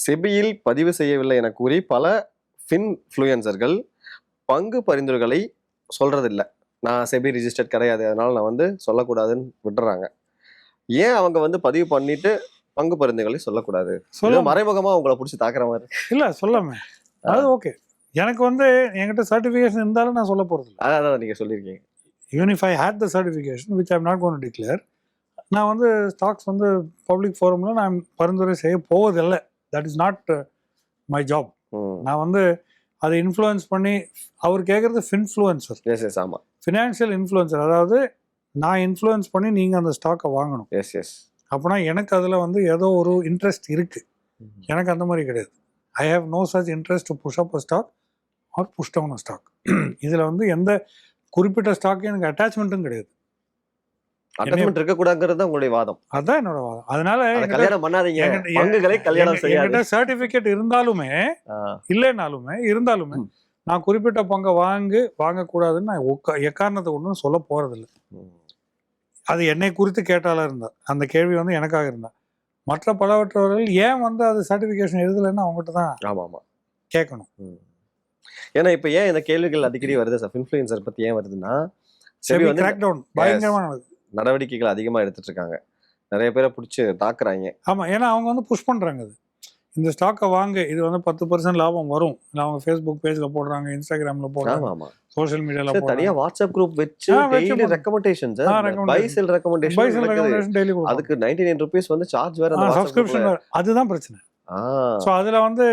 செபியில் பதிவு செய்யவில்லை என கூறி பல ஃபின்ஃப்ளூயன்சர்கள் பங்கு பரிந்துரைகளை சொல்றதில்ல. நான் செபி ரிஜிஸ்டர்ட் கிடையாது, அதனால நான் வந்து சொல்லக்கூடாதுன்னு விட்டுறாங்க. ஏன் அவங்க வந்து பதிவு பண்ணிட்டு பங்கு பரிந்துரைகளை சொல்லக்கூடாது? மறைமுகமா உங்களை பிடிச்சி தாக்குற மாதிரி இல்ல சொல்லாம அது ஓகே. எனக்கு வந்து என்கிட்ட சர்டிஃபிகேஷன் இருந்தாலும் நான் சொல்ல போறது இல்லை. அதான் நீங்க சொல்லியிருக்கீங்க. Even if I had the certification, which I'm not going to declare, நான் வந்து ஸ்டாக்ஸ் வந்து பப்ளிக் ஃபோரம்ல நான் பரிந்துரை செய்ய போவதில்லை. That is not my job. நான் வந்து அதை இன்ஃப்ளூயன்ஸ் பண்ணி அவர் கேட்குறது ஃபின்ஃப்ளூயன்சர். எஸ் எஸ் ஆமாம், ஃபினான்ஷியல் இன்ஃப்ளூயன்சர். அதாவது நான் இன்ஃப்ளூயன்ஸ் பண்ணி நீங்கள் அந்த ஸ்டாக்கை வாங்கணும். Yes yes. அப்படின்னா எனக்கு அதில் வந்து ஏதோ ஒரு இன்ட்ரெஸ்ட் இருக்குது. எனக்கு அந்த மாதிரி கிடையாது. I have no such interest to push up a stock or push down a stock. இதில் வந்து எந்த குறிப்பிட்ட ஸ்டாக்கு எனக்கு அட்டாச்மெண்ட்டும் கிடையாது. அட்டாச்மெண்ட் இருக்கக்கூடாதுங்கிறது தான் உங்களுடைய வாதம். அதான் என்னோட வாதம். அதனால கல்யாணம் பண்ணாதீங்க, பங்குகளை கல்யாணம் செய்யாதீங்க. சர்டிபிகேட் இருந்தாலுமே இல்லைனாலுமே இருந்தாலுமே நான் குறிப்பிட்ட பங்கை வாங்கக்கூடாதுன்னு நான் எக்காரணத்தை கொண்டு சொல்ல போறதில்லை. அது என்னை குறித்து கேட்டாலா இருந்தா அந்த கேள்வி வந்து எனக்காக இருந்தா, மற்ற பலவற்றவர்கள் ஏன் வந்து அது சர்டிபிகேஷன் எழுதலைன்னு அவங்ககிட்ட தான் கேட்கணும். ஏன்னா இப்ப ஏன் இந்த கேள்விகள் அடிக்கடி வருது சார் இன்ஃப்ளூயன்சர் பத்தி ஏன் வருதுன்னா, செபி வந்து கிராக் டவுன் பயங்கரமான நடவடிக்கைகள் அதிகமா எடுத்துட்டு இருக்காங்க. நிறைய பேரை பிடிச்சி தாக்குறாங்க. ஆமா, ஏன்னா அவங்க வந்து புஷ் பண்றாங்க. அது இந்த ஸ்டாக்கை வாங்க, இது வந்து 10% லாபம் வரும். அவங்க ஃபேஸ்புக் பேஜ்ல போடுறாங்க, இன்ஸ்டாகிராம்ல போடுறாங்க, சோஷியல் மீடியால போடுறாங்க. தனியா வாட்ஸ்அப் குரூப் வச்சு daily recommendations, by sell recommendation daily கொடுக்கும். அதுக்கு 99 ரூபீஸ் வந்து சார்ஜ் வேற, அந்த சப்ஸ்கிரிப்ஷன். அதுதான் பிரச்சனை. சோ அதுல வந்து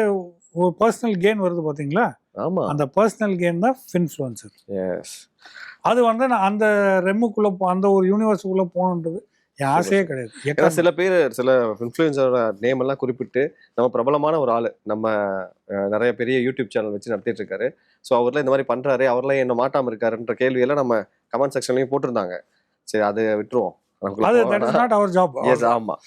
ஒரு பர்சனல் கெயின் வருது பாத்தீங்களா? ஆமா, அந்த பர்சனல் கெயின் தான் ஃபின்ஃப்ளூயன்சர். எஸ். அது வந்து நான் அந்த ரெம்முக்குள்ள அந்த ஒரு யூனிவர்ஸுக்குள்ள போகணுன்றது என் ஆசையே கிடையாது. சில பேர் சில இன்ஃப்ளூயன்சரோட நேம் எல்லாம் குறிப்பிட்டு, நம்ம பிரபலமான ஒரு ஆளு, நம்ம நிறைய பெரிய யூடியூப் சேனல் வச்சு நடத்திட்டு இருக்காரு, ஸோ அவர்லாம் இந்த மாதிரி பண்றாரு, அவர்லாம் என்ன மாட்டாம இருக்காருன்ற கேள்வியெல்லாம் நம்ம கமெண்ட் செக்ஷன்லயும் போட்டிருந்தாங்க. சரி, அதை விட்டுருவோம். அது that is not our job. Yes, ஆமா.